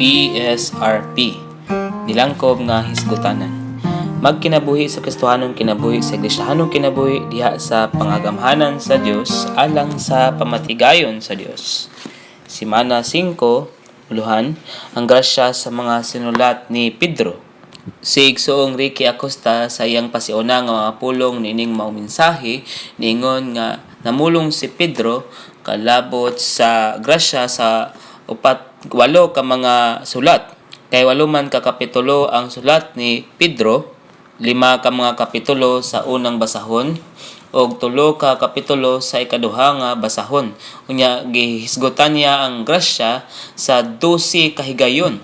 PSRP, Nilangkob nga Hisgutanan. Magkinabuhi sa Kristohanong kinabuhi sa Iglesiyahanong kinabuhi diha sa pangagamhanan sa Dios alang sa pamatigayon sa Dios. Simana 5, uluhan, ang grasya sa mga sinulat ni Pedro. Si Igsoong Ricky Acosta sa iyang pasiuna nga mga pulong nining mao mensahe niingon nga namulong si Pedro kalabot sa grasya sa 8 ka mga sulat. Kay 8 man ka kapitulo ang sulat ni Pedro, 5 ka mga kapitulo sa unang basahon og 3 ka kapitulo sa ikaduha nga basahon. Unya gihisgotan niya ang grasya sa 12 ka higayon.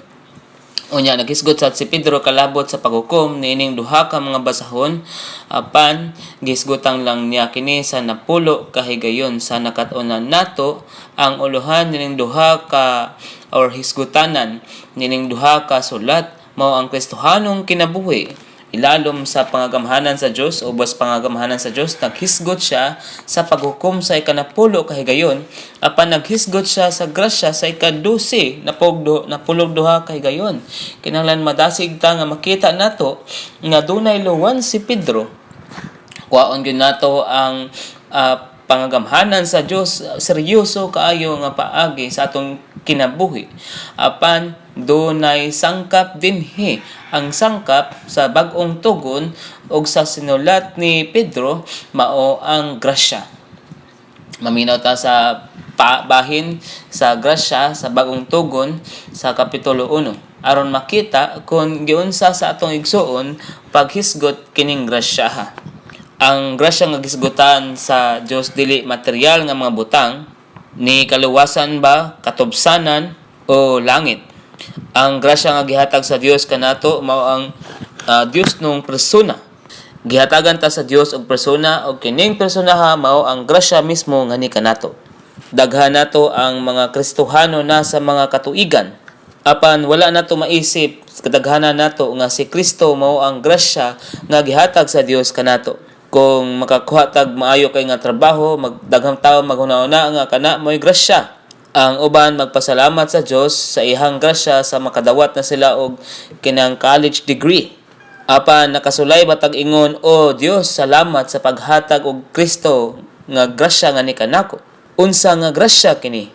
Unya naghisgot sad si Pedro kalabot sa paghukom niining duha ka mga basahon, apan gihisgotan lang niya kini sa 10 ka higayon. Sa nakat-unan nato ang uluhan nining duha ka or hisgutanan nining duha ka sulat mao ang Kristohanong kinabuhi. Ilalom sa pangagamhanan sa Dios o bas pangagamhanan sa Dios, naghisgot siya sa paghukom sa ikanapulo ka higayon, apan naghisgot siya sa grasya sa ika-12 na pulog duha ka higayon. Kinahanglan madasig ta nga makita nato nga dunay luwan si Pedro. Kuhaon gyud nato ang pangagamhanan sa Dios, seryoso kaayo nga paagi sa atong kinabuhi. Apan dunay sangkap dinhi. Ang sangkap sa bag-ong tugon og sa sinulat ni Pedro mao ang grasya. Maminaw ta sa bahin sa grasya sa bag-ong tugon sa kapitulo 1 aron makita kung giunsa sa atong igsuon paghisgot kining grasya. Ang grasya nga gisgutan sa Dios dili material nga mga butang ni kaluwasan ba, katubsanan o langit. Ang grasya nga gihatag sa Dios kanato mao ang Dios nung persona. Gihatagan ta sa Dios og persona og kining personaha mao ang grasya mismo nga ni kanato. Daghan nato ang mga Kristohano na sa mga katuigan. Apan wala nato maisip kadaghanan nato nga si Kristo mao ang grasya nga gihatag sa Dios kanato. Kung makakuha tag maayo kay nga trabaho, daghang tawo maghuna-una nga kana mo'y grasya. Ang uban magpasalamat sa Dios sa ihang grasya sa makadawat na sila og kinang college degree. Apan nakasulay batag ingon, "O Dios, salamat sa paghatag og Kristo nga grasya nga ni kanako." Unsa nga grasya kini?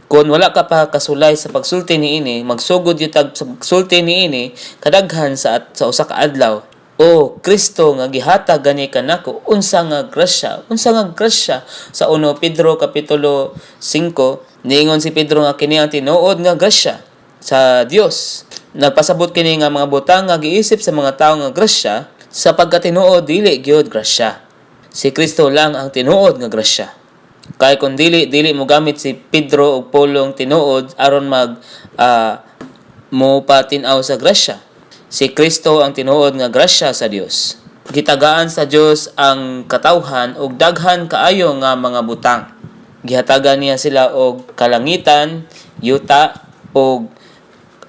Kung wala ka pa kasulay sa pagsulti niini, magsugod gyud tag sa pagsulti niini kadaghan sa usa ka adlaw. O Kristo nga gihatag gani kanako, unsa nga grasya? Unsa nga grasya? Sa 1 Pedro kapitulo 5, niingon si Pedro nga kini ang tinuod nga grasya sa Dios. Nagpasabot kini nga mga butang nga giisip sa mga tawo nga grasya, sa pagkatinuod dili gyud grasya. Si Kristo lang ang tinuod nga grasya. Kay kung dili mo gamit si Pedro og pulong tinuod aron mo patinaw sa grasya. Si Kristo ang tinuod nga grasya sa Dios. Gitagaan sa Dios ang katawhan og daghan kaayo nga mga butang. Gihatagan niya sila og kalangitan, yuta og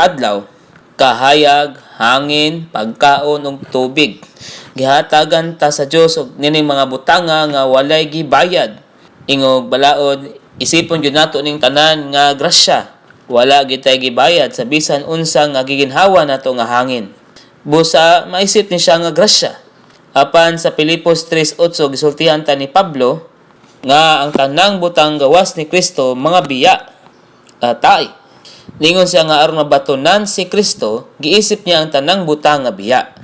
adlaw, kahayag, hangin, pagkaon ug tubig. Gihatagan ta sa Dios og nining mga butanga nga walay gibayad. Ingog balaod, isipon gyud nato ning tanan nga grasya. Wala gitay gibayad sa bisan unsa nga giginhawa nato nga hangin. Busa maisip ni siya nga grasya. Apan sa Pilipos 3:8 gisultihan ta ni Pablo nga ang tanang butang gawas ni Kristo mga biya. Tay. Ningon siya nga aron mabatunan si Kristo, giisip niya ang tanang butang nga biya.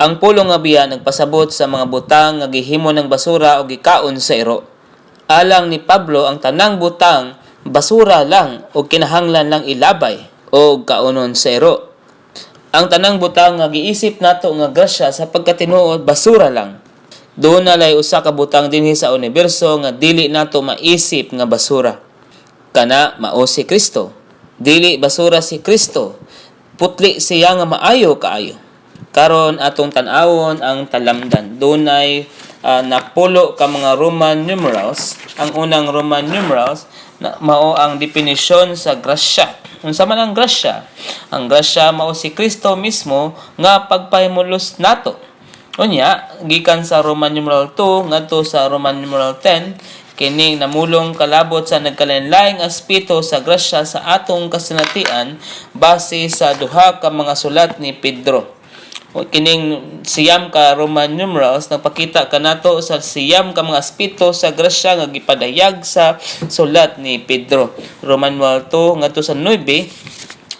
Ang pulong nga biya nagpasabot sa mga butang nga gihimo ng basura o gikaon sa iro. Alang ni Pablo ang tanang butang basura lang o kinahanglan lang ilabay o kaunon sa iro. Ang tanang butang nga giisip nato nga grasya sa pagkatinuod basura lang. Doon na lay usa ka butang dinhi sa universo nga dili nato maisip nga basura. Kana mao si Kristo. Dili basura si Kristo. Putli siya nga maayo kaayo. Karon atong tan-awon ang talamdan. Dunay napulo ka mga Roman numerals. Ang unang Roman numerals mao ang definisyon sa grasya. Unsa man ang grasya? Ang grasya mao si Kristo mismo nga pagpahimulos nato. Unya, gikan sa Roman numeral 2 ngadto sa Roman numeral 10, kining namulong kalabot sa nagkalain-laing aspeto sa grasya sa atong kasinatian base sa duha ka mga sulat ni Pedro. O kining siyam ka Roman numerals nagpakita kanato sa siyam ka mga aspeto sa grasya nga gipadayag sa sulat ni Pedro. Roman numeral 2 ngadto sa 9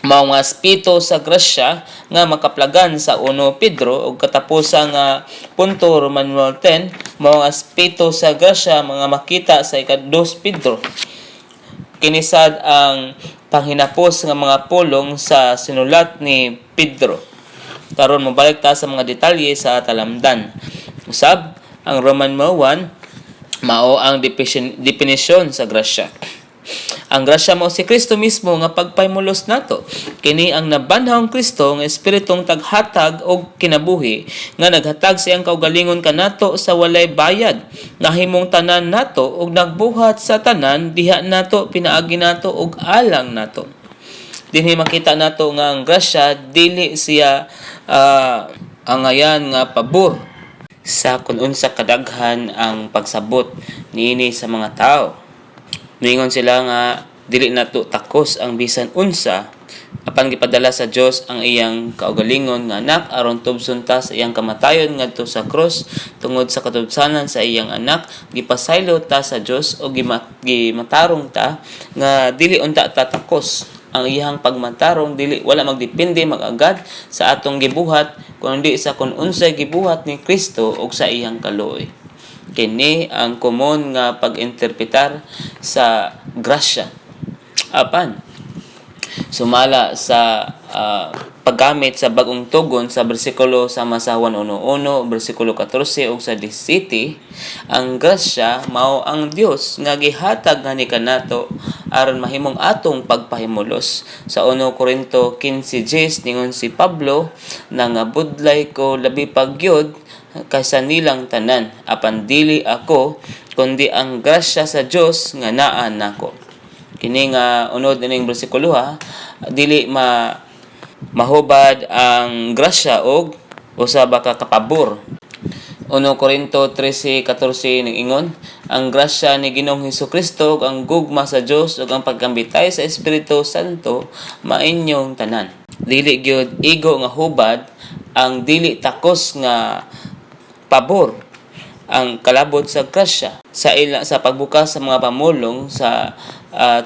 mao nga aspeto sa grasya nga makaplagan sa 1 Pedro ug katapusang punto Roman numeral 10 mao nga aspeto sa grasya mga makita sa ika-2 Pedro. Kinisad ang panghinapos nga mga pulong sa sinulat ni Pedro. Karon mobalik ta sa mga detalye sa talamdan. Usab, ang Roman numeral 1 mao ang definisyon sa grasya. Ang grasya mao si Kristo mismo nga pagpahimulos nato. Kini ang nabanhawng Kristo nga espiritong taghatag og kinabuhi nga naghatag siyang kaugalingon kanato sa walay bayad. Nahimong tanan nato og nagbuhat sa tanan diha nato pinaagi nato og alang nato. Dinhi makita nato nga ang grasya dili siya angayan nga pabor sa kun unsa kadaghan ang pagsabot niini sa mga tao. Ningon sila nga dili nato takos ang bisan unsa apan gipadala sa Dios ang iyang kaugalingon nga anak aron tubson ta sa iyang kamatayon ngadto sa cross tungod sa katubsanan sa iyang anak gipasaylo ta sa Dios o gimatarong ta nga dili unta ta takos. Ang iyang pagmatarong dili wala magdepende magagad sa atong gibuhat kundi sa kun unsay gibuhat ni Kristo ug sa iyang kaluoy. Kini ang komon nga pag-interpretar sa grasya. Apan sumala sa paggamit sa bagong tugon sa bersikulo sama sa 1:1, bersikulo 14 ug sa 17, ang grasya mao ang Dios nga gihatag nga ni kanato aron mahimong atong pagpahimulos. Sa 1 Korinto 15:10 ningon si Pablo, nangabudlay ko labi pagyod kaysa nilang tanan, apan dili ako kundi ang grasya sa Dios nga naa nako. Kini nga unod ining bersikulo dili mahubad ang grasya og usaba ka kapabor. 1 Korinto 13:14 ingon, ang grasya ni Ginoong Hesukristo ug ang gugma sa Dios ug ang pagkambitay sa Espiritu Santo mainyong tanan. Dili gyud igo nga hubad ang dili takos nga pabor ang kalabot sa grasya sa pagbukas sa mga pamulong sa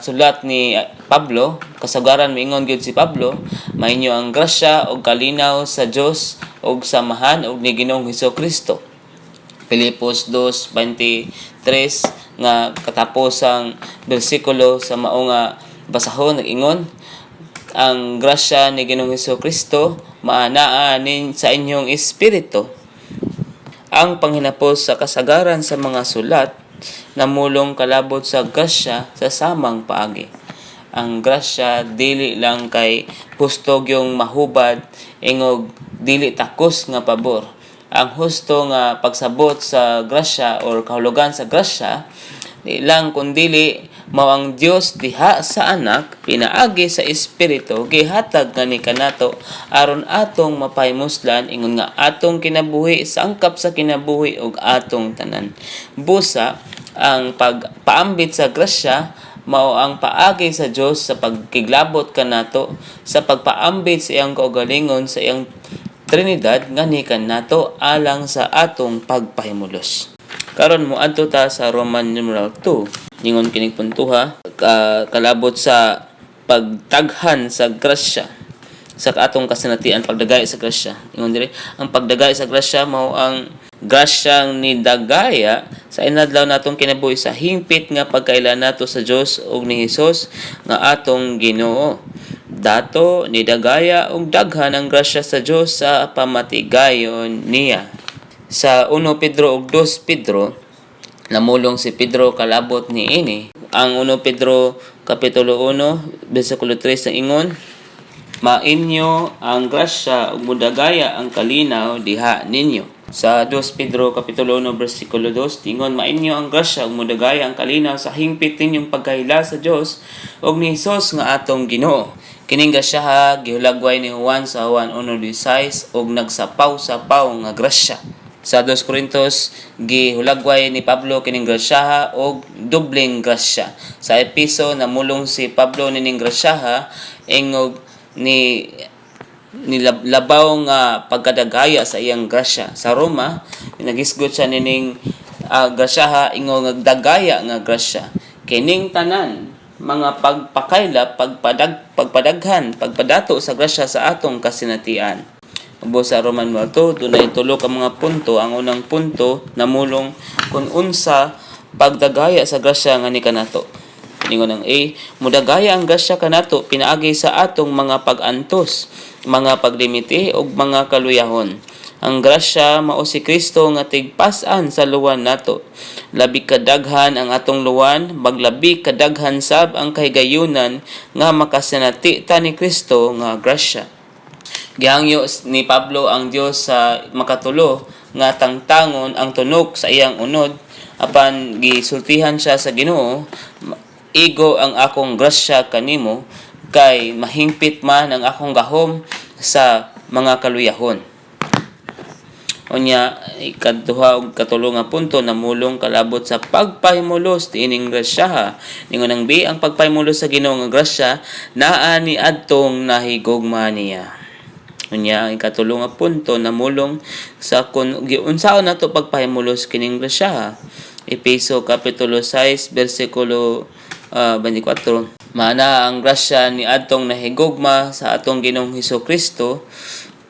sulat ni Pablo. Kasagaran miingon gyud si Pablo, mainyo ang grasya ug kalinaw sa Dios ug samahan ug ni Ginoong Hesukristo. Filipos 2:23 nga katapusang bersikulo sa mao nga basahon nag-ingon, ang grasya ni Ginoong Hesukristo maanaa sa inyong espiritu. Ang panghinapos sa kasagaran sa mga sulat namulong kalabot sa grasya sa samang paagi. Ang grasya dili lang kay hustog yung mahubad ingog dili takos nga pabor. Ang husto nga pagsabot sa grasya or kahulugan sa grasya di lang kundili mao ang Dios diha sa anak pinaagi sa espiritu gihatag nga ni kanato aron atong mapaymuslan ingon nga atong kinabuhi sa angkap sa kinabuhi ug atong tanan. Busa ang pagpaambit sa grasya mao ang paagi sa Dios sa pagkiglabot kanato sa pagpaambit sa iyang kaugalingon sa iyang Trinidad nga ni kanato alang sa atong pagpahimulos. Karon moadto ta sa Roman numeral 2. Ningon kining puntuha kalabot sa pagtaghan sa grasya sa atong kasinatian, pagdagay sa grasya. Ingon diri, ang pagdagay sa grasya mao ang grasyang ni dagaya sa inadlaw natong kinabuhi sa hingpit nga pagkaila nato sa Dios ug ni Hesus nga atong Ginoo. Dato ni dagaya og daghan ang grasya sa Dios sa pamatigayon niya. Sa 1 Pedro ug 2 Pedro namulong si Pedro kalabot ni ini. Ang 1 Pedro kapitulo 1 bersikulo 3 ang ingon, mainyo ang grasya ug mudagaya ang kalinaw diha ninyo. Sa 2 Pedro kapitulo 1 bersikulo 2 ingon, mainyo ang grasya ug mudagaya ang kalinaw sa hingpit ninyong pagkahila sa Dios ug ni Hesus nga atong Ginoo. Kining grasya gihulagway ni Juan sa Juan 1:16 ug nagsapaw-sapaw nga grasya. Sa 2 Corintos gihulagway ni Pablo kining grasyaha og dobleng grasya. Sa Epeso namulong si Pablo nining grasyaha ingog ni labaw nga pagkadagaya sa iyang grasya. Sa Roma nagisgot siya nining grasyaha ingog nagdagaya nga grasya. Kining tanan mga pagpakaila, pagpadaghan, pagpadato sa grasya sa atong kasinatian. Ubos sa Roman 2, dunay tulo ka mga punto. Ang unang punto namulong kung unsa pagdagaya sa grasya nga ni kanato. Ningon ang A, mudagaya ang grasya kanato pinaagi sa atong mga pag-antos, mga paglimiti ug mga kaluyahon. Ang grasya mao si Kristo nga tigpas-an sa luwan nato. Labi kadaghan ang atong luwan, maglabi kadaghan sab ang kahigayunan nga makasinati ta ni Kristo nga grasya. Gihangyo ni Pablo ang Dios sa makatulo nga tangtangon ang tunok sa iyang unod apan gisultihan siya sa Ginoo, igo ang akong grasya kanimo kay mahingpit man ang akong gahom sa mga kaluyahon. Unya ikaduha ug katulo nga punto namulong kalabot sa pagpahimulos tiining grasya. Ningon ang B, ang pagpahimulos sa Ginoo nga grasya naa ni adtong nahigugma niya. Unya ang ikatulo nga punto namulong sa kun giunsaon nato pagpahimulos kining grasya. Efeso kapitulo 6 bersikulo 24. Maana ang grasya ni adtong nahigugma sa atong Ginoong Hesukristo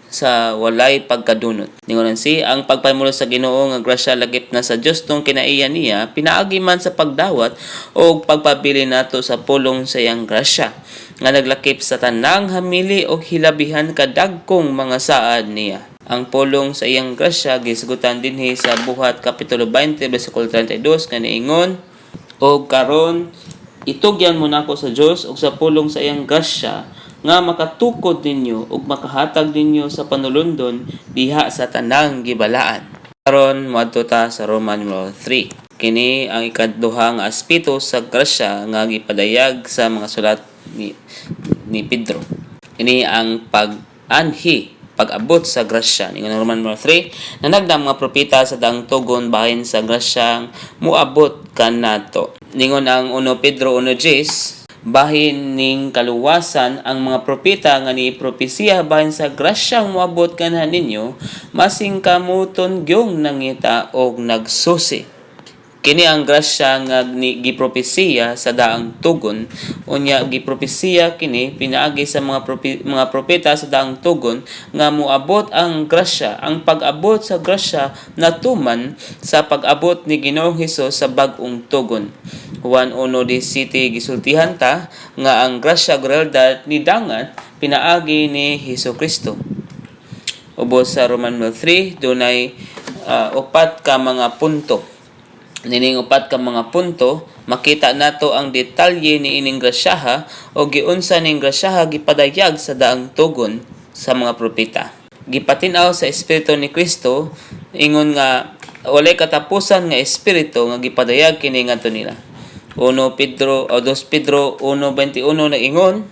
sa walay pagkadunot. Ningon si ang pagpahimulos sa Ginoo nga grasya lagip na sa Dios tong kinaiya niya pinaagi man sa pagdawat o pagpabili nato sa pulong sa iyang grasya nga naglakip sa tanang hamili o hilabihan kadagkong mga saad niya. Ang pulong sa iyang grasya gisgutan dinhi sa Buhat kapitulo 20 bersikulo 32 nga niingon, "O karon itugyan mo nako sa Dios ug sa pulong sa iyang grasya nga makatukod ninyo ug makahatag ninyo sa panulundon diha sa tanang gibalaan." Karon moadto ta sa Roman 3. Kini ang ikaduhang aspeto sa grasya nga gipadayag sa mga sulat ni Pedro. Ini ang pag-anhi, pag-abot sa grasya. Ningon ang Roman 3, nanagdang mga propeta sa daang tugon bahin sa grasyang muabot kanato. Ningon ang 1 Pedro 1:10, bahin ning kaluwasan ang mga propeta nga ni propesiya bahin sa grasyang muabot kanha ninyo, masing kamuton gyung nangita og nagsusi. Kini ang grasya nga gipropesiya sa daang tugon. Unya gipropesiya kini pinaagi sa mga propeta sa daang tugon nga moabot ang grasya, ang pag-abot sa grasya natuman sa pag-abot ni Ginoong Hesus sa bag-ong tugon. Juan 1:17 gisultihan ta nga ang grasya gurelda ni dangat pinaagi ni Hesukristo. Ubos sa Roman 3 dunay upat ka mga punto. Nining upat ka mga punto makita nato ang detalye ni ining grasyaha o giunsa ning grasyaha gipadayag sa daang tugon sa mga propeta. Gipatin-aw sa Espiritu ni Kristo ingon nga walay katapusan nga espiritu nga gipadayag kini ngadto nila. 2 Pedro 1:21 na ingon,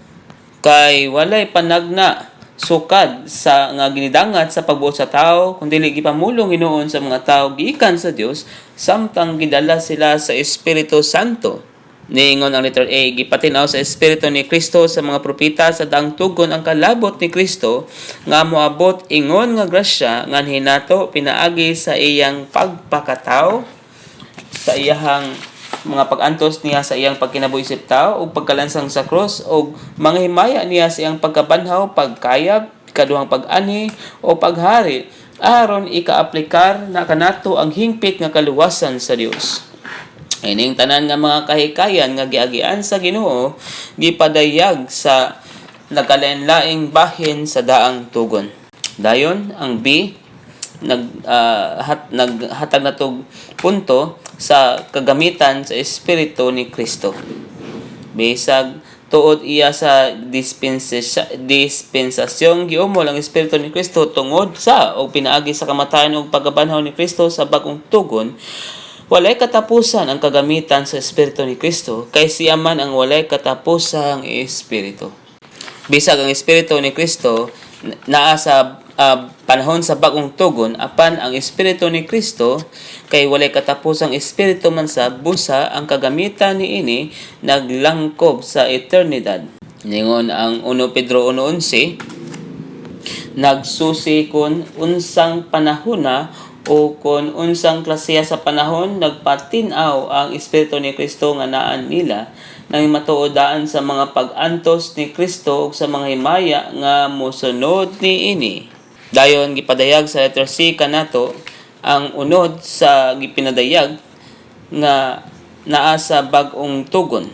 kay walay panagna sukad sa nga ginidangat sa pagbuot sa tao kundi gipamulong Ginoon sa mga tao gikan sa Dios samtang gidala sila sa Espiritu Santo. Niingon ang letter A, gipatin-aw sa Espiritu ni Kristo sa mga propeta sa daang tugon ang kalabot ni Kristo nga moabot ingon nga grasya nga hinato pinaagi sa iyang pagpakatao, sa iyang mga pag-antos niya sa iyang pagkinabuhi isip tao ug pagkalansang sa cross ug mga himaya niya sa iyang pagkabanhaw, pagkayab, kaduhang pag-ani o paghari aron ika-aplikar na kanato ang hingpit nga kaluwasan sa Dios. Ining tanan nga mga kahikayan nga giagian sa Ginoo gipadayag sa nagkalain-laing bahin sa daang tugon. Dayon ang B naghatag natog punto sa kagamitan sa Espiritu ni Kristo. Bisag tuod iya sa dispensasyong giumol ang Espiritu ni Kristo tungod sa o pinaagi sa kamatayon ug pagkabanhaw ni Kristo sa bag-ong tugon, walay katapusan ang kagamitan sa Espiritu ni Kristo kay siya man ang walay katapusang Espiritu. Bisag ang Espiritu ni Kristo naa sa panahon sa bagong tugon apan ang Espiritu ni Kristo kay walay katapusang espiritu man sa busa ang kagamitan niini naglangkob sa eternidad. Ningon ang 1 Pedro 1:11, nagsusi kun unsang panahona o kun unsang klasiya sa panahon nagpatin-aw ang Espiritu ni Kristo nga naan nila nang matuodaan sa mga pag-antos ni Kristo ug sa mga himaya nga mosunod niini. Dayon gipadayag sa letter C kanato ang unod sa gipinadayag nga naa sa bag-ong tugon.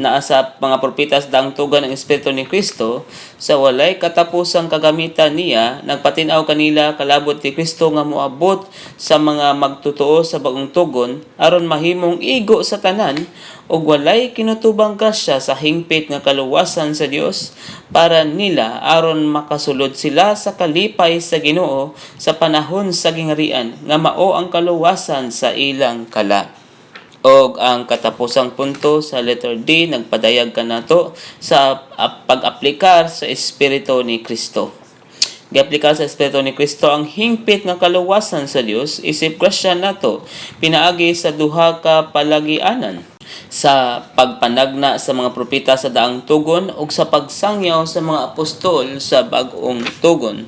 Naa sa mga propetas daang tugan ang Espiritu ni Kristo sa walay katapusang kagamitan niya nagpatin-aw kanila kalabot ni Kristo nga moabot sa mga magtotoo sa bagong tugon aron mahimong igo sa tanan ug walay kinutubang grasya sa hingpit nga kaluwasan sa Dios para nila aron makasulod sila sa kalipay sa Ginoo sa panahon sa gingharian nga mao ang kaluwasan sa ilang kalag. Og ang katapusang punto sa letter D nagpadayag kanato sa pag-aplikar sa Espiritu ni Kristo. Gi-aplikar sa Espiritu ni Kristo ang hingpit nga kaluwasan sa Dios isip grasya nato pinaagi sa duha ka palagianan, sa pagpanagna sa mga propeta sa daang tugon ug sa pagsangyaw sa mga apostol sa bag-ong tugon.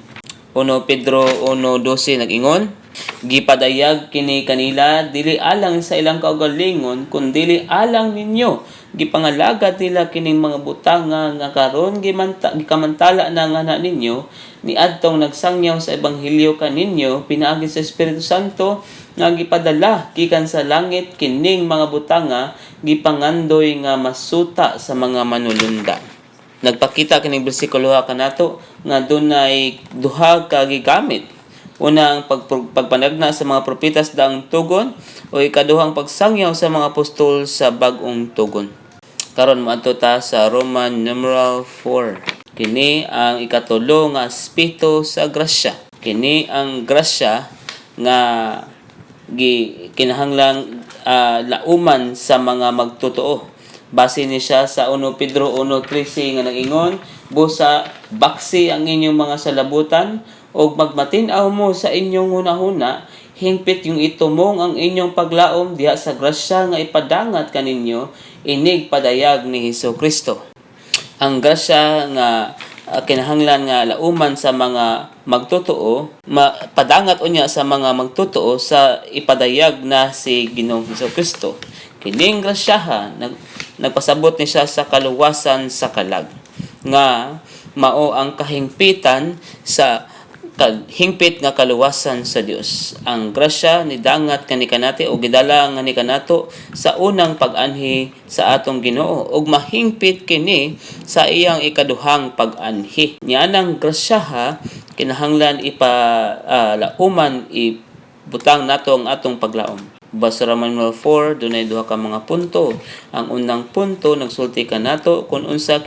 1 Pedro 1:12 nag-ingon, gipadayag kini kanila dili alang sa ilang kaugalingon kundi alang ninyo gipangalagad nila kining mga butanga nga karon gikamantala na nga ninyo niadtong nagsangyaw sa ebanghelyo kaninyo pinaagi sa Espiritu Santo nga gipadala gikan sa langit kining mga butanga gipangandoy nga masuta sa mga manulunda. Nagpakita kining bersikulo kanato nga dunay duha ka gigamit. Una ang pagpanagna sa mga propetas daang tugon o ikaduhang pagsangyaw sa mga apostol sa bag-ong tugon. Karon moadto ta sa Roman numeral 4. Kini ang ikatulo nga aspeto sa grasya. Kini ang grasya nga kinahanglang lauman sa mga magtotoo. Base ni siya sa 1 Pedro 1:13 nga nag-ingon, busa baksi ang inyong mga salabutan o magmatin-aw mo sa inyong hunahuna, hingpit yung itumong ang inyong paglaom diha sa grasya nga ipadangat kaninyo, inig padayag ni Hesukristo. Ang grasya nga kinahanglan nga lauman sa mga magtotoo, padangat unya sa mga magtotoo sa ipadayag na si Ginoong Hesukristo. Kining grasyaha nagpasabot ni siya sa kaluwasan sa kalag nga mao ang kahingpitan sa hingpit nga kaluwasan sa Dios. Ang grasya ni dangat kanikanati o gidala nga ni kanato sa unang pag-anhi sa atong Ginoo ug mahingpit kini sa iyang ikaduhang pag-anhi. Nianang grasya kinahanglan lauman ibutang nato ang atong paglaom. Basa Roman 4 dunay duha ka mga punto. Ang unang punto nagsulti kanato kung unsa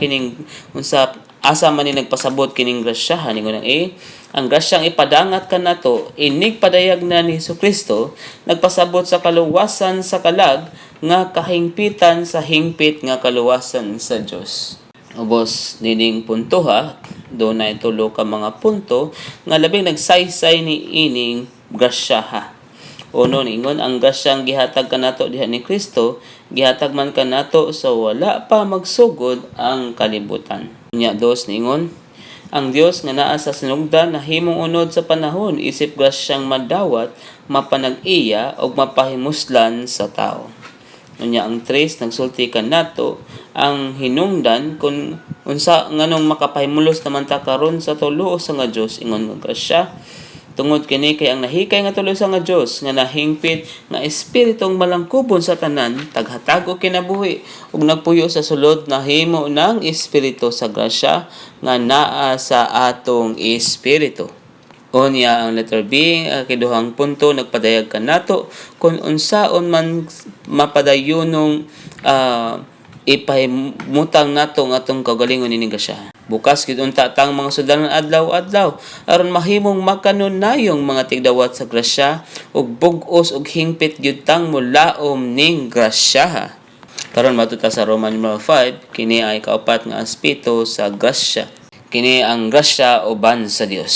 asa man ni nagpasabot kining grasyahan ningon ang A. Ang grasyang ipadangat kanato inig padayag na ni Hesukristo nagpasabot sa kaluwasan sa kalag nga kahingpitan sa hingpit nga kaluwasan sa Dios. Ubos nining punto dunay tulo ka mga punto nga labing nagsaysay ni ining grasya. Uno ningon ang grasyang gihatag kanato diha ni Kristo gihatag man kanato sa wala pa magsugod ang kalibutan. Nya dos ningon ang Dios nga naa sa sinugdan nahimong unod sa panahon isip grasyang madawat mapanag-iya ug mapahimuslan sa tao. Unya ang tres nagsulti kanato ang hinungdan kung unsa nganong makapahimulos naman ta karon sa tulo sa nga Dios ingon nga grasya. Tungod kini kay ang nahikay nga tulo sa nga Dios nga nahingpit nga espiritong malangkubon sa tanan taghatag og kinabuhi ug nagpuyo sa sulod nahimo ng espiritu sa grasya nga naa sa atong espiritu. Unya ang letter B kiduhang punto nagpadayag kanato kung unsaon man mapadayonong ipahimutang nato ang atong kaugalingon ining grasya. Bukas gid unta tang mga sudalan adlaw-adlaw aron mahimong makanunayong mga tigdawat sa grasya ug bug-os ug hingpit gyud tang mulaom ning grasya. Karon matuta sa Roman 5 kini ay kaupat nga aspeto sa grasya. Kini ang grasya uban sa Dios.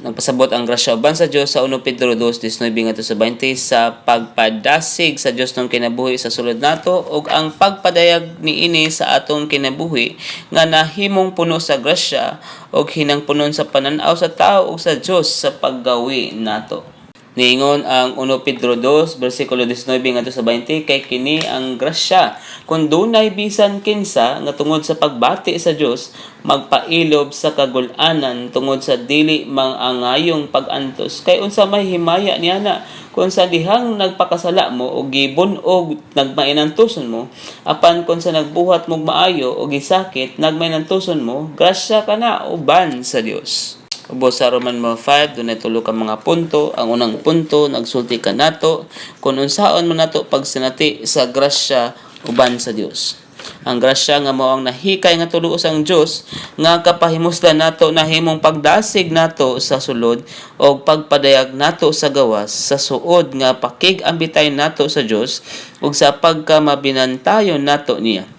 Nagpasabot ang grasya uban sa Dios sa 1 Pedro 2:19-20 sa pagpadasig sa Dios ng kinabuhi sa sulod nato ug ang pagpadayag niini sa atong kinabuhi nga nahimong puno sa grasya ug hinangpunon sa panan-aw sa tao ug sa Dios sa paggawi nato. Niingon ang 1 Pedro 2, versikulo 19-20, kay kini ang grasya. Kung dunay bisan kinsa nga tungod sa pagbati sa Dios, magpailob sa kagul-anan tungod sa dili mangangayong pag-antos. Kay unsa may himaya niana kung sa dihang nagpakasala mo o gibunog nagmainantuson mo, apan kung sa nagbuhat mong maayo o gisakit nagmainantuson mo, grasya ka na uban sa Dios. Ubos sa Roman 5, dunay tulo ka mga punto. Ang unang punto, nagsulti ka nato kung unsaon man nato pagsinati sa grasya uban sa Dios. Ang grasya nga mao ang nahikay nga tuluos ang Dios nga kapahimuslan nato nahimong pagdasig nato sa sulod o pagpadayag nato sa gawas sa suod nga pakig-ambitay nato sa Dios ug sa pagkamabinantayon nato niya.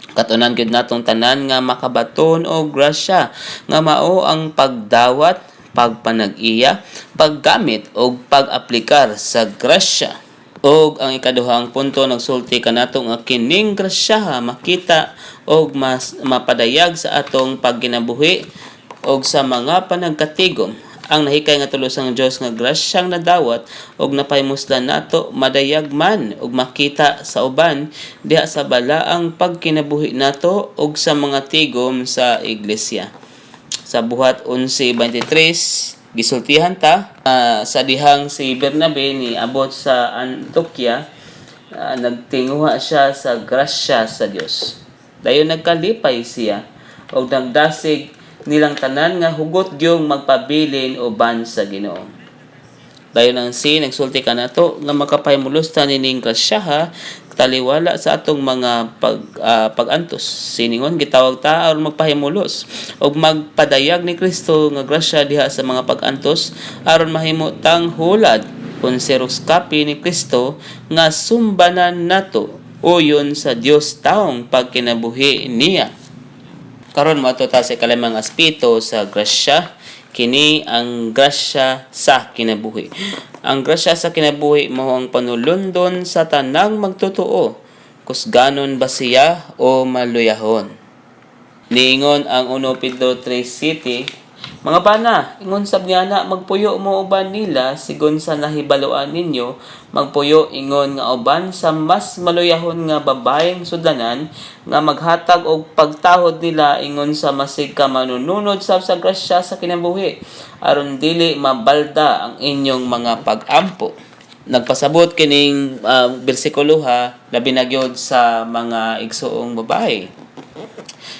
Katunan gyud natong tanan nga makabaton og grasya nga mao ang pagdawat, pagpanag-iya, paggamit og pag-aplikar sa grasya. Og ang ikaduhang punto nagsulti kanato nga kining grasya makita og mapadayag sa atong pagkinabuhi og sa mga panagkatigom. Ang nahikay nga tulos ang Dios nga grasyang nadawat og napahimuslan nato madayag man og makita sa uban diha sa balaang pagkinabuhi nato og sa mga tigom sa iglesia. Sa buhat 11:23 gisultihan ta sa dihang si Bernabe ni abot sa Antioquia, nagtinguha siya sa grasya sa Dios. Dayon nagkalipay siya og nagdasig nilang tanan nga hugot gyung magpabilin uban sa Ginoo. Dayon ang nagsulti ka nato nga makapahimulos ta nining grasya taliwala sa atong mga pag-antos. Siningon gitawag ta aron magpahimulos og magpadayag ni Kristo nga grasya diha sa mga pag-antos aron mahimo tang hulad kun Xerox copy ni Kristo nga sumbanan nato uyon sa Dios taong pagkinabuhi niya. Karon moadto ta sa ikalimang aspeto sa grasya, kini ang grasya sa kinabuhi. Ang grasya sa kinabuhi mao ang panulundon sa tanang magtotoo, kusganon ba siya o maluyahon. Niingon ang 1 Pedro 3:7, mga bana, ingon sab nga na magpuyo mo uban nila sigon sa nahibaluan ninyo, magpuyo ingon nga uban sa mas maluyahon nga babayeng sudlanan nga maghatag og pagtahod nila ingon sa masig ka manununod sab sa grasya sa kinabuhi aron dili mabalda ang inyong mga pag-ampo. Nagpasabot kining bersikulo labi na gyud sa mga igsuong babae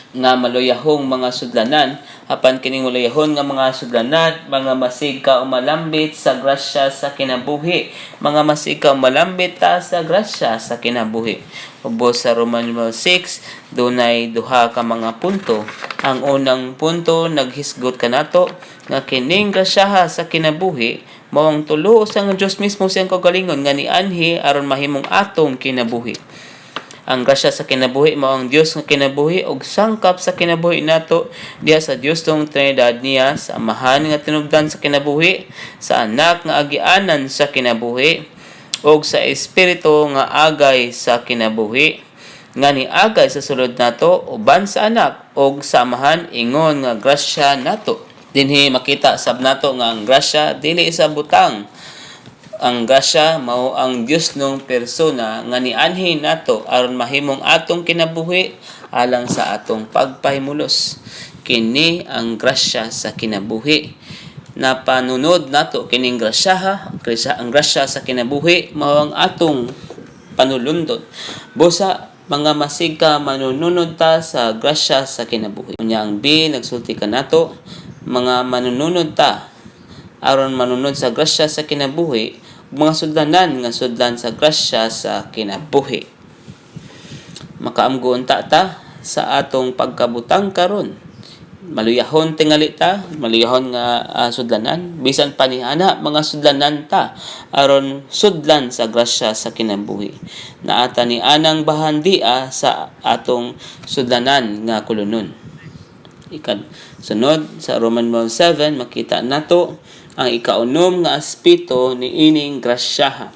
nga maluyahong mga sudlanan, apan kining maluyahon nga mga sudlanan, mga masig ka umalambit sa grasya sa kinabuhi, mga masig ka umalambit ta sa grasya sa kinabuhi. Ubos sa Roman 6, dunay duha ka mga punto. Ang unang punto naghisgot kanato nga kining grasya sa kinabuhi mao ang tulo sa Dios mismo siyang kaugalingon nga nianhi aron mahimong atong kinabuhi. Ang grasya sa kinabuhi mao ang Dios nga kinabuhi og sangkap sa kinabuhi nato diha sa Dios tong Trinidad niya sa Amahan nga tinubdan sa kinabuhi, sa Anak nga agianan sa kinabuhi, og sa Espiritu nga agay sa kinabuhi nga niagay sa sulod nato uban sa Anak og sa Amahan ingon nga grasya nato. Dinhi makita sab nato nga ang grasya dili sa butang. Ang grasya mao ang Dios nung persona nga nianhi nato aron mahimong atong kinabuhi alang sa atong pagpahimulos. Kini ang grasya sa kinabuhi. Napanunod nato kining grasya ang grasya sa kinabuhi mao ang atong panulundon. Busa mga masig ka manununod ta sa grasya sa kinabuhi. Unya ang B nagsulti ka nato mga manununod ta aron manunod sa grasya sa kinabuhi, mga sudlanan nga sudlan sa grasya sa kinabuhi. Makaamgoon ta sa atong pagkabutang karon. Maluyahon tingali ta, maluyahon nga sudlanan, bisan panihana mga sudlanan ta aron sudlan sa grasya sa kinabuhi. Naata ni anang bahandia sa atong sudlanan nga kulunon. Sunod sa Roman 7 makita nato ang ikaunom nga aspeto ni ining grasyaha.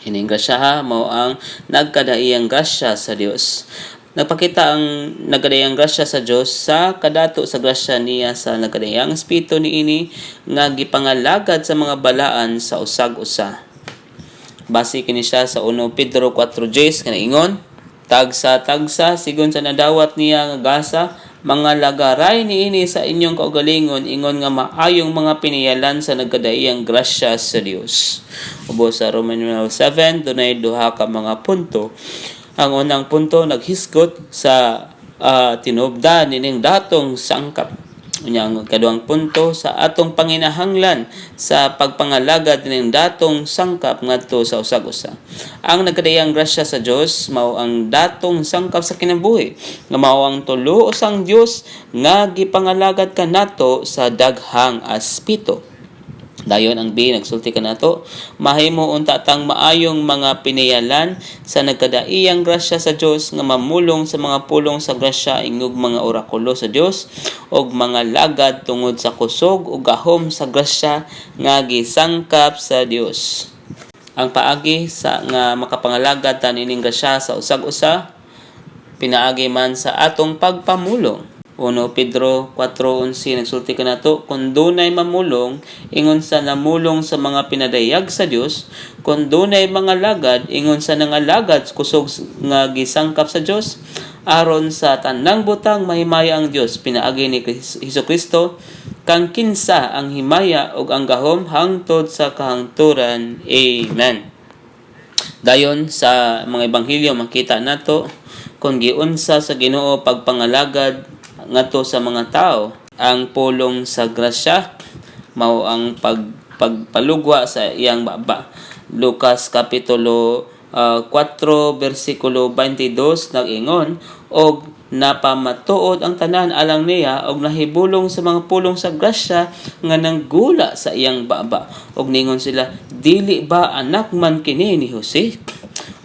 Ining grasyaha mao ang nagkadaiyang grasya sa Dios. Nagpakita ang nagkadaiyang grasya sa Dios sa kadato sa grasya niya sa nagkadaiyang espiritu niini nga gipangalagad sa mga balaan sa usag-usa. Base kini siya sa 1 Pedro 4:10 nga ingon, tagsa-tagsa sigon sa nadawat niya nga gasa, mga lagaray niini sa inyong kaugalingon ingon nga maayong mga piniyalan sa nagkadaiyang grasya sa Dios. Ubos sa Roman 7 dunay duha ka mga punto. Ang unang punto naghisgot sa tinubdan nining datong sangkap. Ang kaduang punto sa atong panginahanglan sa pagpangalagad ning datong sangkap ngadto sa usag-usa. Ang nagkadaiyang grasya sa Dios mao ang datong sangkap sa kinabuhi nga mao ang tulo usang Dios nga gipangalagad kanato sa daghang aspeto. Dayon ang B nagsulti kanato, mahimo unta tang maayong mga piniyalan sa nagkadaiyang grasya sa Dios nga mamulong sa mga pulong sa grasya ingog mga orakulo sa Dios og mga lagad tungod sa kusog ug gahom sa grasya nga gisangkap sa Dios. Ang paagi sa nga makapangalagad ta nining grasya sa usag-usa pinaagi man sa atong pagpamulong. 1 Pedro 4:11 nagsulti kanato, kung dunay mamulong ingon sa namulong sa mga pinadayag sa Dios, kung dunay mga lagad ingon sa nangalagad kusog nga gisangkap sa Dios, aron sa tanang butang mahimaya ang Dios pinaagi ni Hesukristo kang kinsa ang himaya ug ang gahom hangtod sa kahangturan. Amen. Dayon sa mga ebanghelyo makita nato kung giunsa sa Ginoo pagpangalagad ngadto sa mga tao ang pulong sa grasya mao ang pagpalugwa sa iyang baba. Lucas kapitulo 4 bersikulo 22 nag-ingon, og napamatuod ang tanan alang niya og nahibulong sa mga pulong sa grasya nga nanggula sa iyang baba, og ningon sila, dili ba anak man kini ni Jose?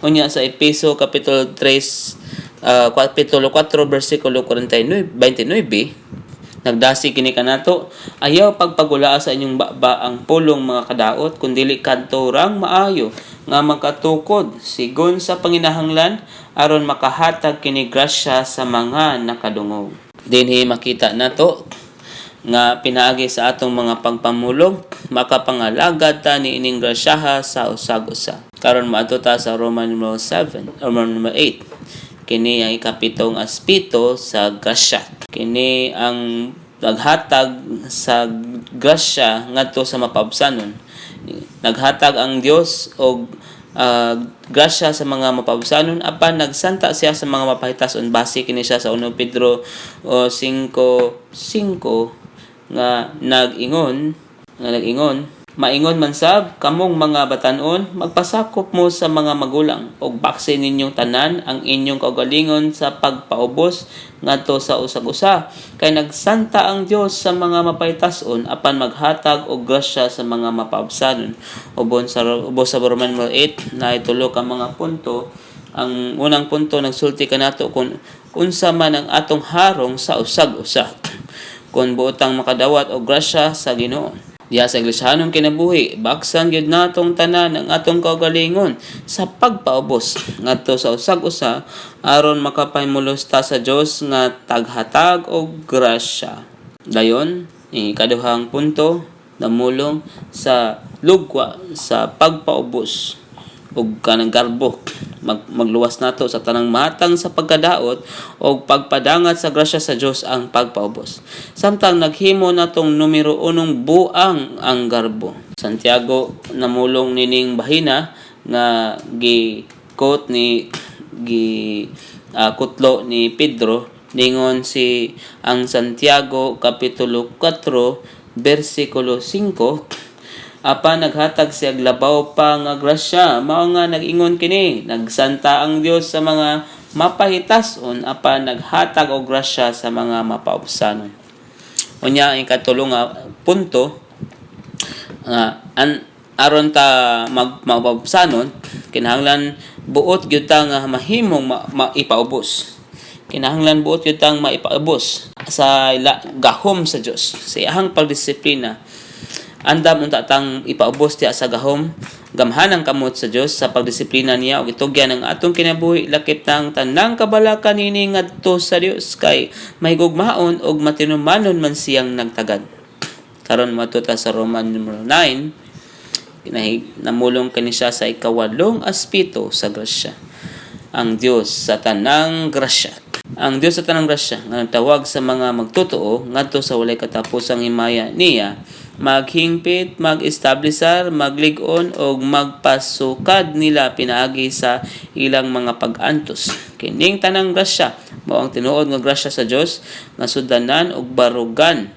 Unya sa Efeso kapitulo 3 kapitulo 4 bersikulo 29 nagdasi kini kanato, ayaw pagpagulaa sa inyong baba ang pulong mga kadaot kundili kadto rang maayo nga makatukod sigon sa panginahanglan aron makahatag kini grasya sa mga nakadungog. Dinhi makita nato nga pinaagi sa atong mga pagpamulong makapangalagad ta ni ining grasyaha sa usag-usa. Karon maadto ta sa Roman 7 or Roman 8. Kini ang ikapitong aspeto sa grasya. Kini ang naghatag sa grasya ngadto sa mapabsanon. Naghatag ang Dios og grasya sa mga mapabsanon apan nagsanta siya sa mga mapahitason. Base kini siya sa 1 Pedro 5:5 nga nag-ingon, maingon man sab kamong mga batan-on, magpasakop mo sa mga magulang ug baksin ninyong tanan ang inyong kaugalingon sa pagpaubos ngadto sa usag-usa, kay nagsanta ang Dios sa mga mapaytason apan maghatag og grasya sa mga mapaabsanon. Ubos sa Roman 8 na itulo ka mga punto. Ang unang punto nagsulti kanato kung unsa man ang atong harong sa usag-usa, kung buotang makadawat og grasya sa Ginoo. Diha sa iglesiyanong kinabuhi, baksan gyud natong tanan ang atong kaugalingon sa pagpaubos ngadto sa usag-usa aron makapahimulos ta sa Dios nga taghatag og grasya. Dayon, ikaduhang punto, namulong sa lugwa sa pagpaubos ug kanang garbo. Magluwas nato sa tanang matang sa pagkadaot o pagpadangat sa grasya sa Dios ang pagpaubos. Samtang naghimo natong numero 1 buang ang garbo. Santiago namulong nining bahina nga kutlo ni Pedro ningon si ang Santiago kapitulo 4 bersikulo 5, apan naghatag siya labaw pa nga grasya, mao nga nag-ingon kini, nagsanta ang Dios sa mga mapahitason apan naghatag og grasya sa mga mapaubsanon. Unya ang ikatulong nga punto aron ta mapaubsanon kinahanglan buot gyud ta nga mahimong maipaubos. kinahanglan buot yun tang maipaubos sa gahom sa Dios, sa iyang pagdisiplina. Andam unta tang ipaubos diha sa gahom, gamhanang kamot sa Dios sa pagdisiplina niya ug itugyan ang atong kinabuhi lakip tang tanang kabalakan ini ngadto sa Dios kay mahigugmaon ug matinumanon man siyang nagtagad. Karon matuta sa Roman numero 9, namulong kini siya sa ikawalong aspeto sa grasya. Ang Dios sa tanang grasya. Ang Dios sa tanang grasya nga nagtawag sa mga magtotoo ngadto sa walay katapusang himaya niya, maghingpit, mag-establisar, maglig-on o magpasukad nila pinaagi sa ilang mga pag-antos. Kining tanang grasya mao ang tinuod nga grasya sa Dios nga sudanan ug barugan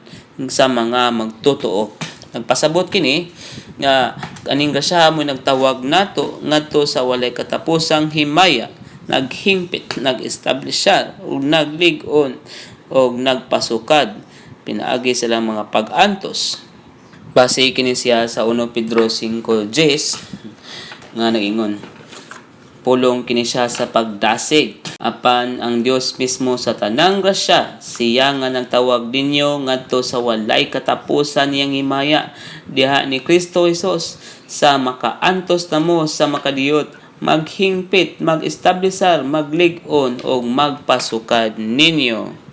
sa mga magtotoo. Nagpasabot kini nga kaning grasya mo nagtawag nato ngadto sa walay katapusang himaya, naghingpit, nag-establishar ug naglig-on ug nagpasukad pinaagi sa ilang mga pag-antos. Base kini siya sa 1 Pedro 5:10 nga nagingon, pulong kini siya sa pagdasig apan ang Dios mismo sa tanang grasya siya nga nagtawag ninyo ngadto sa walay katapusan niyang himaya diha ni Kristo Hesus sa makaantos namo sa makadiyot, maghingpit, mag-establisar, maglig-on o magpasukad ninyo.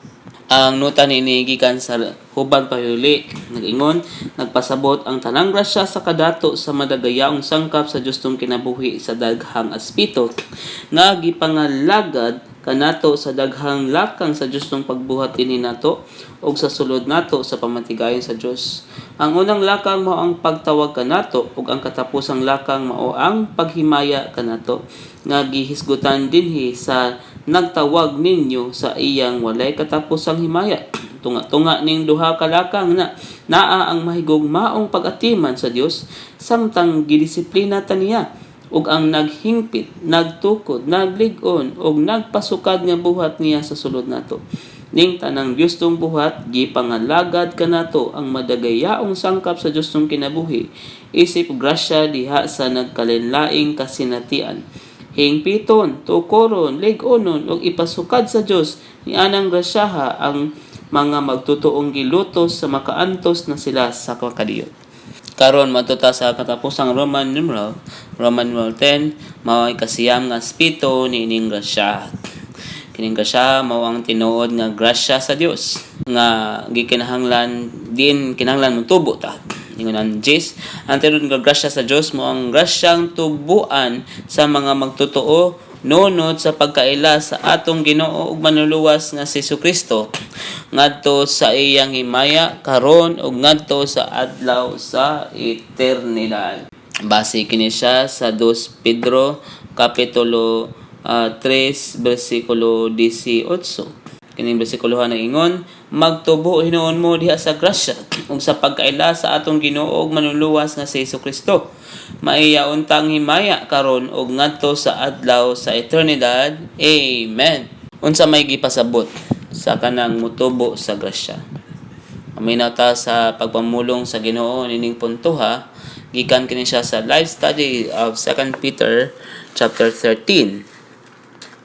Ang nota niini gikan sa Huban Pahuli nagingon, nagpasabot ang tanang grasya sa kadato sa madagayaong sangkap sa Dios tong kinabuhi sa daghang aspeto nga gipangalagad kanato sa daghang lakang sa Dios tong pagbuhat dinhi nato ug sa sulod nato sa pamatigayon sa Dios. Ang unang lakang mao ang pagtawag kanato ug ang katapusang lakang mao ang paghimaya kanato nga gihisgutan dinhi sa nagtawag ninyo sa iyang walay katapusang himaya. Tunga-tunga ning duha ka lakang na naa ang mahigugmaong pag-atiman sa Dios samtang gidisiplina ta niya ug ang naghingpit, nagtukod, naglig-on ug nagpasukad nga buhat niya sa sulod nato. Ning tanang Dios tong buhat gipangalagad kanato ang madagayaong sangkap sa Dios tong kinabuhi isip grasya diha sa nagkalinlaing kasinatian. Hingpiton, tukoron, lig-onon ug ipasukad sa Dios ni anang grasyaha ang mga magtutuong gilutos sa makaantos na sila sa makadiyot. Karon matuta sa katapusang Roman numeral 10, mao ay kasiyam nga aspeto niining grasya. Kining grasya mao ang tinuod nga grasya sa Dios nga gikinahanglan motubo ta. Ingon ang Jis, ang tinuod nga grasya sa Dios mao ang grasyang tubuan sa mga magtotoo nunod sa pagkaila sa atong Ginoo ug manluluwas nga si Jesucristo ngadto sa iyang himaya karon ug ngadto sa adlaw sa eternidad. Base kini siya sa 2 Pedro kapitulo 3 bersikulo 18. Kining bersikulo na ingon, magtubo hinuon mo diha sa grasya ug sa pagkaila sa atong Ginoo ug manluluwas nga si Jesucristo. Maiyaon tang himaya karon ug ngadto sa adlaw sa eternidad. Amen. Unsa may gipasabot sa kanang mutubo sa grasya? Aminaw ta sa pagpamulong sa Ginoo nining punto ha. Gikan kini siya sa live study of 2 Peter chapter 13.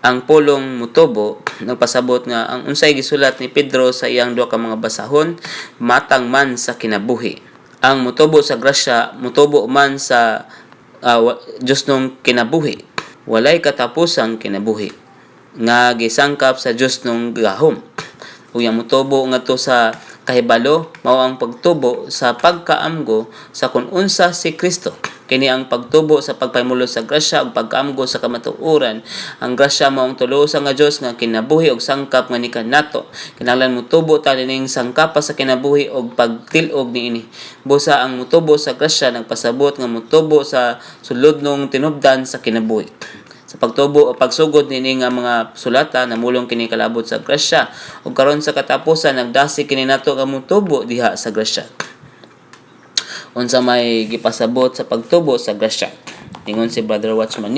Ang pulong mutubo nagpasabot nga ang unsay gisulat ni Pedro sa iyang duha ka mga basahon matang man sa kinabuhi. Ang mutubo sa grasya mutubo man sa Dios nung kinabuhi, walay katapusang kinabuhi nga gisangkap sa Dios nung gahom. Ug yang mutubo ngadto sa kahibalo mao ang pagtubo sa pagkaamgo sa kun unsa si Kristo. Kini ang pagtubo sa pagpahimulos sa grasya ug pagkaamgo sa kamatuoran. Ang grasya mao ang tulosa nga Dios nga kinabuhi ug sangkap nga nikan nato. Kinahanglan mutubo ta dining sangkapa sa kinabuhi ug pagtilog niini. Busa ang mutubo sa grasya nagpasabot nga mutubo sa sulodnong tinubdan sa kinabuhi. Sa pagtubo o pagsugod nini nga mga sulata namulong kini kalabot sa grasya ug karon sa katapusan nagdasi kini nato nga mutubo diha sa grasya. Unsa may gipasabot sa pagtubo sa grasya? Ingon si Brother Watchman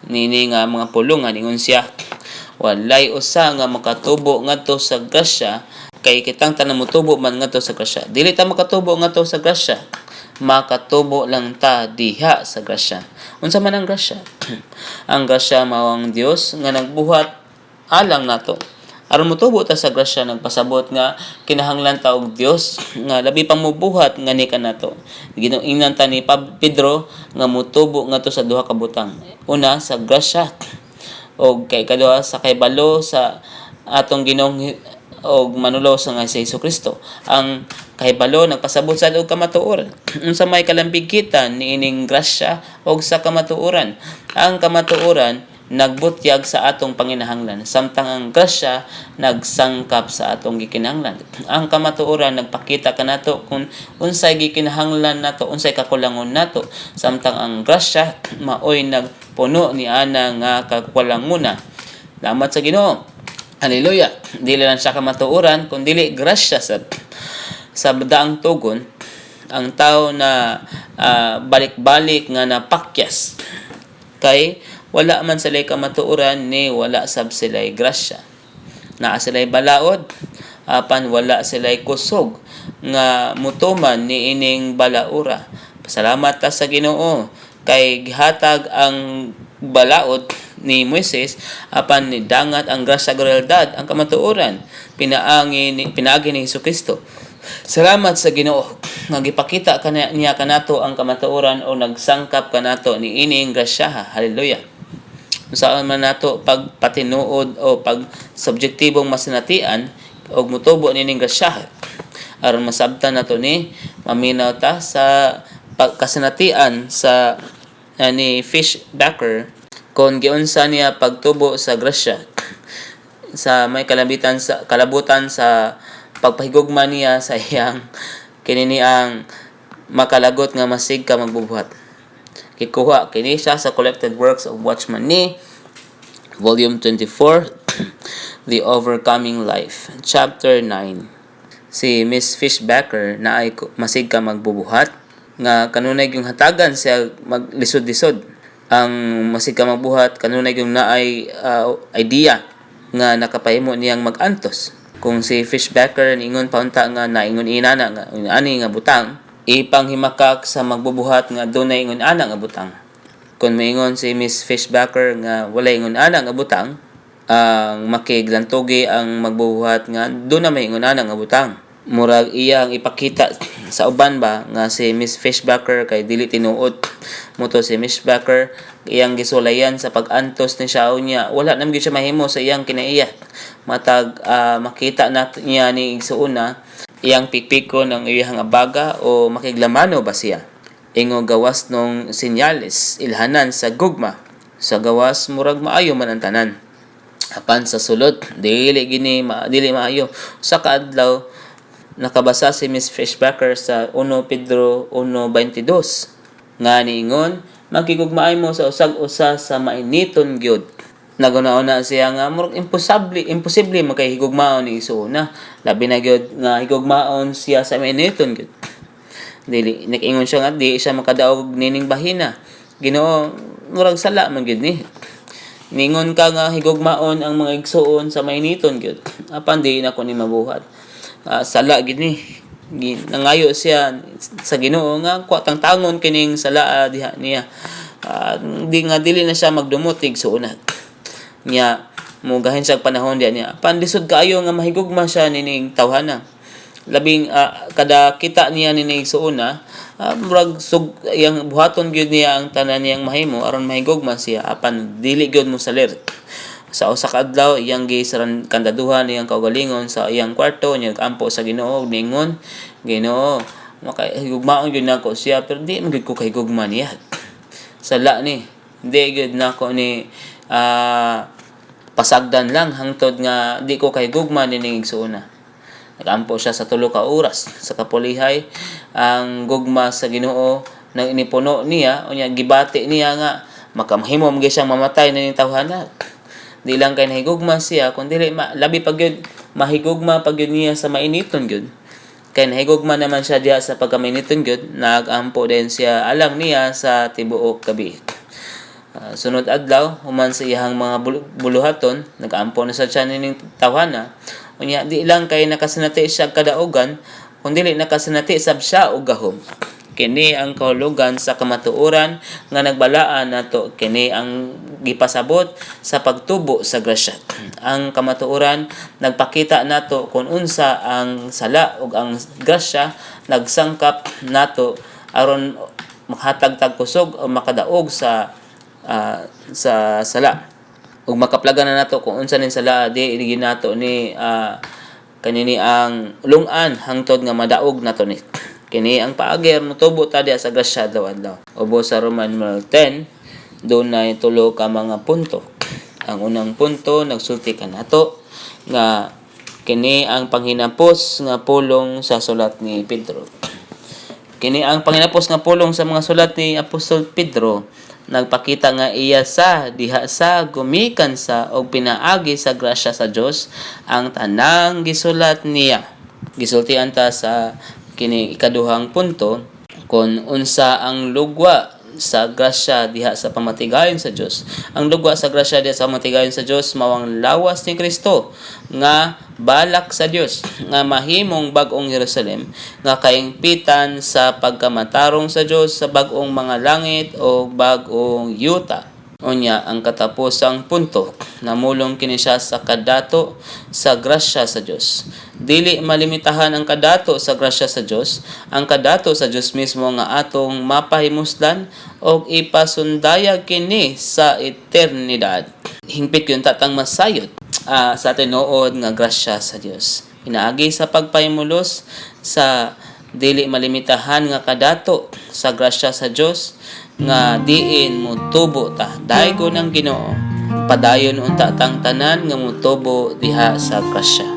nini nga mga pulongan ingon siya, walay usa nga makatubo ngadto sa grasya kay kitang tanan motubo man ngadto sa grasya. Dili ta makatubo ngadto sa grasya, makatubo lang ta diha sa grasya. Unsa man ang grasya? Ang grasya mao ang Dios nga nagbuhat alang nato. Aron motubo ta sa grasya, nagpasabot nga kinahanglan ta og Dios nga labi pang mobuhat nga ni kanato. Ginuingnan ta ni Pedro nga motubo ngadto sa duha ka butang. Una sa grasya, og kay kaduha sa kaybalo sa atong Ginoong og manulo sa nga si Kristo. Ang kahibalo nagpasabot sa og kamatuoran. Unsa may kalambig kita niining grasya og sa kamatuoran. Ang kamatuoran nagbutyag sa atong panginahanglan, samtang ang grasya nagsangkap sa atong gikinahanglan. Ang kamatuoran nagpakita kanato kung unsay gikinahanglan nato, unsay kakulangon nato, samtang ang grasya maoy nagpuno ni ana nga kakulanguna. Salamat sa Ginoo. Hallelujah. Dili lang siya kamatuoran kundi grasya sa daang tugon ang tao na balik-balik nga napakyas kay wala man sila'y kamatuoran ni wala sab sila'y grasya. Naa sila'y balaod, apan wala sila'y kusog nga mutuman ni ining balaura. Pasalamat ta sa Ginoo kay gihatag ang balaod ni Moises apan nidangat ang grasya realidad, ang kamatuoran pinaagi ni Jesucristo. Salamat sa Ginoo nga gipakita niya kanato ang kamatuoran o nagsangkap kanato ni ining grasya. Hallelujah. Saan man nato pagpatinuod o pag subjektibong masinatian og mutubo nining grasya aron masabtan nato ni maminaw ta sa pagkasinatian sa ni Fishbacker kung giunsa niya pagtubo sa grasya sa may kalabutan sa pagpahigugma niya sa iyang kini ang makalagot nga masig ka magbubuhat. Kikuha kini siya sa Collected Works of Watchman Nee, Volume 24, The Overcoming Life, Chapter 9. Si Miss Fishbacker na ay masig ka magbubuhat nga kanunay yung hatagan siya maglisod-lisod. Ang masig ka magbuhat kanunay yung naay idea nga nakapahimo niyang magantos. Kung si Fishbacker ningon paunta nga naingon inana nga ani nga butang, ipanghimakak sa magbubuhat nga dunay ingon ana nga butang. Kung maingon si Miss Fishbacker nga walay ingon ana nga butang, ang makiglantugi ang magbubuhat nga doon na may ingon ana nga butang. Murag iyang ipakita sa uban ba nga si Miss Fishbacker kay dili tinuod mo to si Miss Fishbacker iyang gisulayan sa pag-antos ni siya niya wala namgid siya mahimo sa iyang kinaiya matag makita nato niya ni igsuuna iyang pikpiko ng iyang abaga o makiglamano ba siya ingo gawas nung senyales ilhanan sa gugma sa gawas murag maayo man ang tanan apan sa sulod dili maayo sa kaadlaw nakabasa si Miss Fishbacker sa 1 Pedro 1:22 nga niingon makigugmaay mo sa usag-usa sa mainiton gyud. Naguna-una siya nga murag imposible makahigugmaon ni isuuna. Labi na gyud nga higugmaon siya sa mainiton gyud. Dili nakingon siya nga di siya makadaog nining bahina. Ginoo murag sala man gyud ni. Ningon ka nga higugmaon ang mga igsuon sa mainiton gyud. Apan di na ko ni mabuhat. Sala gini nangayo siya sa Ginoo nga kuwatang tangon kining sala diha niya dili na siya magdumutig sa una niya mugahin siya panahon diha niya pandisod kaayo nga mahigugma siya nining tawhana labing kada kita niya nining sa una murag yang buhaton gyud niya ang tanan niyang mahimo aron mahigugma siya apan dili gyud mo salir. Sa usa ka adlaw iyang gisaran kandaduhan niyang kaugalingon sa iyang kwarto niya ampo sa Ginoo ningon Ginoo makahigugmaon gyud nako siya pero di man gyud ko kahigugma niya sala ni di gyud nako ni pasagdan lang hangtod nga di ko kahigugma nining igsuuna nagampo siya sa 3 ka oras sa kapulihay ang gugma sa Ginoo nang inipuno niya unya gibati niya nga makamahimo man gyud siyang mamatay nining tawhana. Di lang kay nahigugma siya kundi labi pag yun mahigugma pag yun niya sa mainiton gyud kay nahigugma naman siya diha sa pagkamainiton gyud nagampo din siya alang niya sa tibuok gabi. Sunod adlaw human sa iyang mga buluhaton nagampo na sa siya ning tawhana unya di lang kay nakasinati siya kadaogan kundi nakasinati sab siya og gahom Kini ang kahulugan sa kamatuoran nga nagbalaan nato. Kini ang gipasabot sa pagtubo sa grasya. Ang kamatuoran nagpakita nato kung unsa ang sala ug ang grasya nagsangkap nato aron makahatag tag kusog o makadaog sa sala. Ug makaplagan na nato kung unsa nin sala di nato ni kanini ang ulungan hangtod nga madaog nato ni. Kini ang paagir motubo ta diha sa grasya adlaw-adlaw. Ubos sa Roman numeral 10, doon na tulo ka mga punto. Ang unang punto nagsulti kanato nga kini ang panghinapos nga pulong sa sulat ni Pedro. Kini ang panghinapos nga pulong sa mga sulat ni Apostol Pedro. Nagpakita nga iya sa diha sa gumikan sa og pinaagi sa grasya sa Dios ang tanang gisulat niya. Gisultian ta sa kini ikaduhang punto kung unsa ang lugwa sa grasya diha sa pamatigayon sa Dios. Ang lugwa sa grasya diha sa pamatigayon sa Dios mawang lawas ni Kristo nga balak sa Dios nga mahimong bag-ong Jerusalem nga kaingpitan sa pagkamatarong sa Dios sa bag-ong mga langit o bag-ong yuta. Unya ang katapusang punto namulong kini siya sa kadato sa grasya sa Dios. Dili malimitahan ang kadato sa grasya sa Dios, ang kadato sa Dios mismo nga atong mapahimuslan og ipasundayag kini sa eternidad. Hingpit yun tatang masayot sa tinuod nga grasya sa Dios. Pinaagi sa pagpahimulos sa dili malimitahan nga kadato sa grasya sa Dios nga diin motubo ta daygon ang Ginoo. Padayon unta tang tanan nga motubo diha sa grasya.